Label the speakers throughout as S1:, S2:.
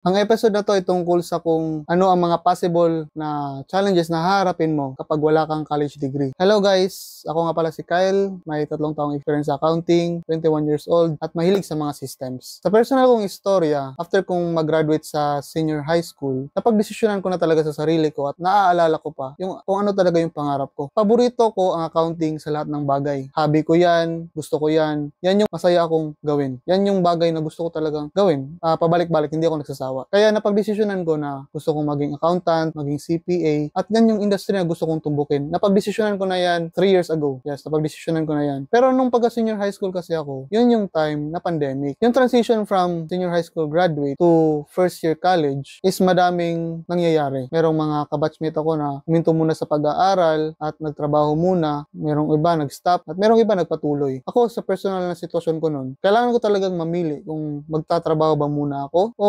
S1: Ang episode na to ay tungkol sa kung ano ang mga possible na challenges na haharapin mo kapag wala kang college degree. Hello guys! Ako nga pala si Kyle, may 3 taong experience sa accounting, 21 years old, at mahilig sa mga systems. Sa personal kong istorya, after kong mag-graduate sa senior high school, napagdesisyonan ko na talaga sa sarili ko at naaalala ko pa kung ano talaga yung pangarap ko. Paborito ko ang accounting sa lahat ng bagay. Hobby ko yan, gusto ko yan, yan yung masaya akong gawin. Yan yung bagay na gusto ko talagang gawin. Pabalik-balik, hindi ako nagsasawa. Kaya napagdesisyonan ko na gusto kong maging accountant, maging CPA, at yan yung industry na gusto kong tumbukin. Napagdesisyonan ko na yan 3 years ago. Yes, napagdesisyonan ko na yan. Pero nung pagka-senior high school kasi ako, yun yung time na pandemic. Yung transition from senior high school graduate to first year college is madaming nangyayari. Merong mga kabatchmate ako na huminto muna sa pag-aaral at nagtrabaho muna. Merong iba nag-stop at merong iba nagpatuloy. Ako sa personal na sitwasyon ko nun, kailangan ko talagang mamili kung magtatrabaho ba muna ako o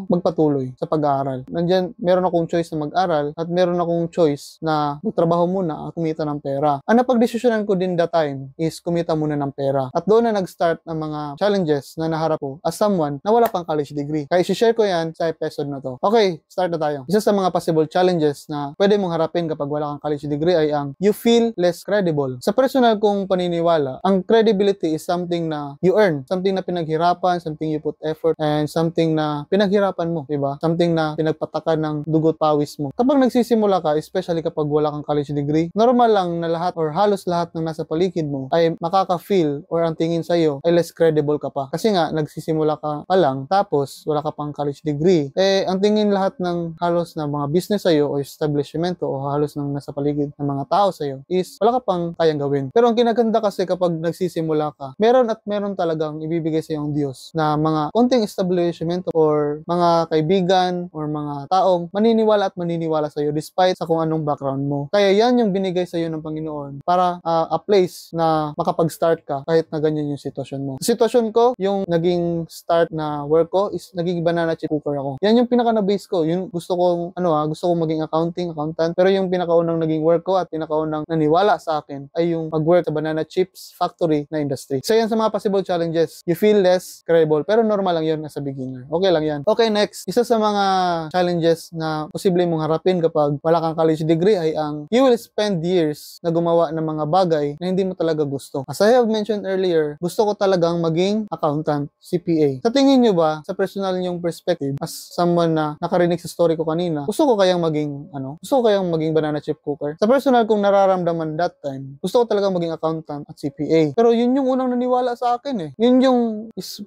S1: magpatuloy sa pag-aaral. Nandiyan, meron akong choice na mag-aral at meron akong choice na magtrabaho muna at kumita ng pera. Ang napagdesisyonan ko din that time is kumita muna ng pera. At doon na nag-start ang mga challenges na naharap ko as someone na wala pang college degree. Kaya isi-share ko yan sa episode na to. Okay, start na tayo. Isa sa mga possible challenges na pwede mong harapin kapag wala kang college degree ay ang you feel less credible. Sa personal kong paniniwala, ang credibility is something na you earn, something na pinaghirapan, something you put effort, and something na pinaghirapan mo, diba? Something na pinagpatakan ng dugot pawis mo. Kapag nagsisimula ka, especially kapag wala kang college degree, normal lang na lahat or halos lahat ng nasa paligid mo ay makaka-feel or ang tingin sa'yo ay less credible ka pa. Kasi nga, nagsisimula ka pa lang, tapos wala ka pang college degree. Ang tingin lahat ng halos na mga business sa'yo o establishment o halos ng nasa paligid ng mga tao sa'yo is wala ka pang kayang gawin. Pero ang kinaganda kasi kapag nagsisimula ka, meron at meron talagang ibibigay sa'yo ang Diyos na mga konting establishment or mga kaibigan or mga taong maniniwala at maniniwala sa'yo despite sa kung anong background mo. Kaya yan yung binigay sa'yo ng Panginoon para a place na makapag-start ka kahit na ganyan yung sitwasyon mo. Sa sitwasyon ko, yung naging start na work ko is naging banana chip cooker ako. Yan yung pinaka na base ko. Yung gusto kong gusto kong maging accountant, pero yung pinakaunang naging work ko at pinakaunang naniwala sa akin ay yung mag-work sa banana chips factory na industry. So yan sa mga possible challenges. You feel less credible, pero normal lang yun as a beginner. Okay lang yan. Okay, next. Isa sa mga challenges na posible mong harapin kapag wala kang college degree ay ang you will spend years na gumawa ng mga bagay na hindi mo talaga gusto. As I have mentioned earlier, gusto ko talagang maging accountant, CPA. Sa tingin nyo ba, sa personal nyong perspective, as someone na nakarinig sa story ko kanina, gusto ko kayang maging banana chip cooker? Sa personal kong nararamdaman that time, gusto ko talagang maging accountant at CPA. Pero yun yung unang naniwala sa akin eh. Yun yung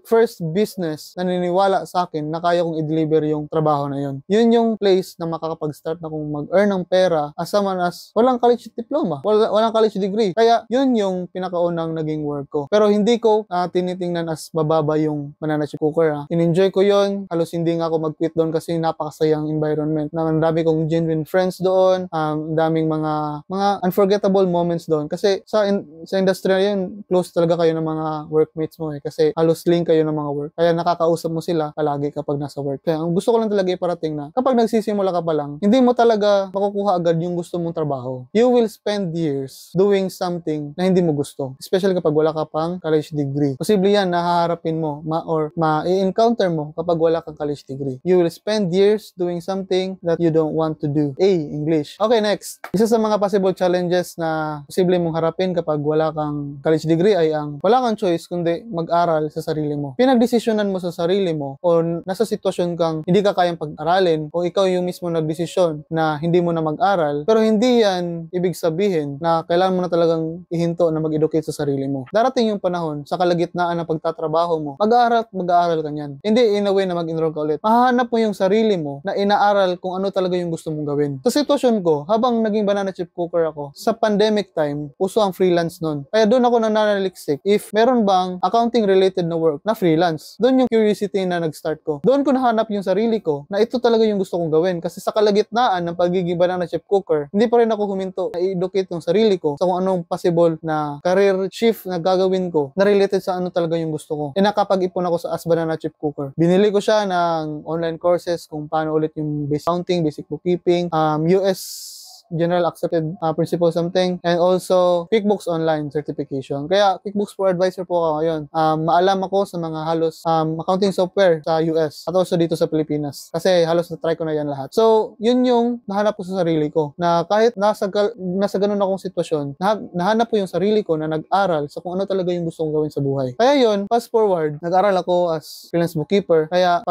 S1: first business na naniwala sa akin na kaya kong i-deliver yung trabaho na yun. Yun yung place na makakapag-start na kung mag-earn ng pera as someone as walang college diploma, walang college degree. Kaya yun yung pinakaunang naging work ko. Pero hindi ko tinitingnan as mababa yung banana chip cooker. In-enjoy ko yun. Halos hindi nga ako mag-quit doon kasi napakasayang environment. Ang dami kong genuine friends doon. Daming mga unforgettable moments doon. Kasi sa industry na yun, close talaga kayo ng mga workmates mo eh. Kasi halos link kayo ng mga work. Kaya nakakausap mo sila palagi kapag nasa work. Kaya ang gusto ko lang talaga iparating na kapag nagsisimula ka pa lang, hindi mo talaga makukuha agad yung gusto mong trabaho. You will spend years doing something na hindi mo gusto. Especially kapag wala ka pang college degree. Posible yan na haharapin mo or ma-encounter mo kapag wala kang college degree. You will spend years doing something that you don't want to do. English. Okay, next. Isa sa mga possible challenges na posible mong harapin kapag wala kang college degree ay ang wala kang choice kundi mag-aral sa sarili mo. Pinagdesisyonan mo sa sarili mo o nasa sitwasyon kang hindi ka kayang pag-aralin o ikaw yung mismo nagdesisyon na hindi mo na mag-aral, pero hindi yan ibig sabihin na kailangan mo na talagang ihinto na mag-educate sa sarili mo. Darating yung panahon sa kalagitnaan ng pagtatrabaho mo, mag-aaral ka niyan. Hindi in a way na mag-enroll ka ulit. Mahahanap mo yung sarili mo na inaaral kung ano talaga yung gusto mong gawin. Sa sitwasyon ko, habang naging banana chip cooker ako, sa pandemic time, uso ang freelance nun. Kaya doon ako nananaliksik if meron bang accounting related na work na freelance. Doon yung curiosity na nag-start ko. Doon ko nahanap yung sarili ko na ito talaga yung gusto kong gawin. Kasi sa kalagitnaan ng pagiging banana chip cooker, hindi pa rin ako huminto na i-educate yung sarili ko sa kung anong possible na career shift na gagawin ko na related sa ano talaga yung gusto ko. Nakapag-ipon ako sa as banana chip cooker. Binili ko siya ng online courses kung paano ulit yung basic accounting, basic bookkeeping, US general accepted principle something, and also QuickBooks Online certification. Kaya QuickBooks Pro Advisor po ako ngayon. Maalam ako sa mga halos accounting software sa US at also dito sa Pilipinas. Kasi halos na-try ko na yan lahat. So, yun yung nahanap ko sa sarili ko. Na kahit nasa ganun akong sitwasyon, nahanap ko yung sarili ko na nag-aral sa kung ano talaga yung gusto kong gawin sa buhay. Kaya yun, fast forward, nag-aral ako as freelance bookkeeper. Kaya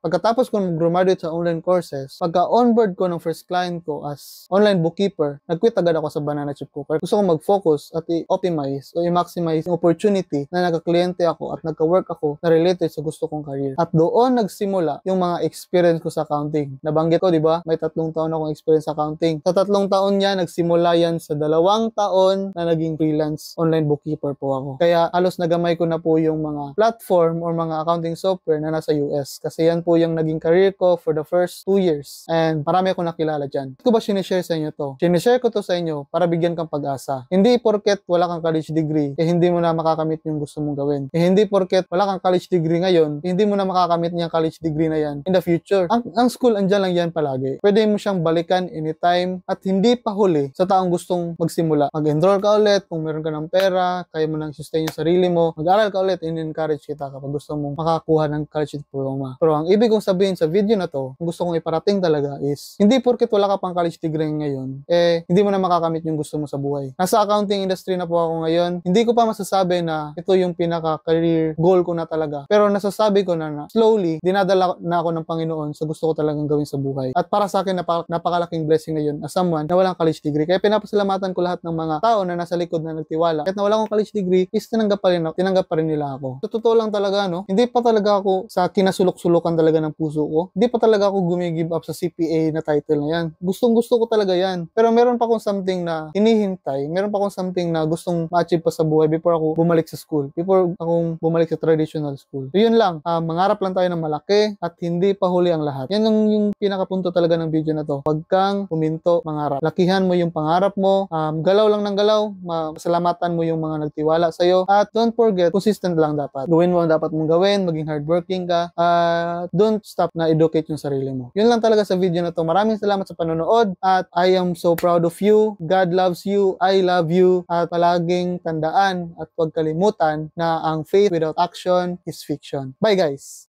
S1: pagkatapos ko mag-graduate sa online courses, pagka-onboard ko ng first client ko as online bookkeeper, nag-quit agad ako sa banana chip cooker. Gusto kong mag-focus at i-optimize o i-maximize yung opportunity na nagka-kliyente ako at nagka-work ako na related sa gusto kong career. At doon nagsimula yung mga experience ko sa accounting. Nabanggit ko, di ba? May 3 taon akong experience sa accounting. Sa 3 taon niya, nagsimula yan sa 2 taon na naging freelance online bookkeeper po ako. Kaya halos nagamay ko na po yung mga platform or mga accounting software na nasa US. Kasi yan po yung naging career ko for the first 2 years. And marami akong nakilala dyan. Ito ba sinishare sa inyo to? Sinishare ko to sa inyo para bigyan kang pag-asa. Hindi porket wala kang college degree, hindi mo na makakamit yung gusto mong gawin. Hindi porket wala kang college degree ngayon, hindi mo na makakamit yung college degree na yan in the future. Ang school, andyan lang yan palagi. Pwede mo siyang balikan anytime at hindi pa huli sa taong gustong magsimula. Mag-enroll ka ulit kung meron ka ng pera, kaya mo nang sustain yung sarili mo. Mag-aral ka ulit, in-encourage kita kapag gusto mong makakuha ng college diploma. Pero ang ibig kong sabihin sa video na to, kung gusto kong iparating talaga is, hindi porket wala ka pang college degree ngayon, hindi mo na makakamit yung gusto mo sa buhay. Nasa accounting industry na po ako ngayon, hindi ko pa masasabi na ito yung pinaka-career goal ko na talaga. Pero nasasabi ko na slowly, dinadala na ako ng Panginoon sa gusto ko talagang gawin sa buhay. At para sa akin, napakalaking blessing na yun as someone na walang college degree. Kaya pinapasalamatan ko lahat ng mga tao na nasa likod na nagtiwala. Kahit na wala akong college degree, is tinanggap pa rin nila ako. Sa totoo lang talaga, no? Hindi pa talaga ako sa kinasulok-sulukan talaga ng puso ko. Hindi pa talaga ako gumigive up sa CPA na title na yan. Gustong-gusto ko talaga yan. Pero meron pa akong something na hinihintay. Meron pa akong something na gustong ma-achieve pa sa buhay before ako bumalik sa school. Before akong bumalik sa traditional school. So, yun lang. Mangarap lang tayo ng malaki at hindi pa huli ang lahat. Yan yung pinakapunto talaga ng video na to. Huwag kang huminto, mangarap. Lakihan mo yung pangarap mo. Galaw lang ng galaw. Masalamatan mo yung mga nagtiwala sa'yo. At don't forget, consistent lang dapat. Gawin mo ang dapat mong gawin. Maging hardworking ka. Don't stop na educate yung sarili mo. Yun lang talaga sa video na to. Maraming salamat sa panonood. At I am so proud of you. God loves you. I love you. At palaging tandaan at huwag kalimutan na ang faith without action is fiction. Bye guys!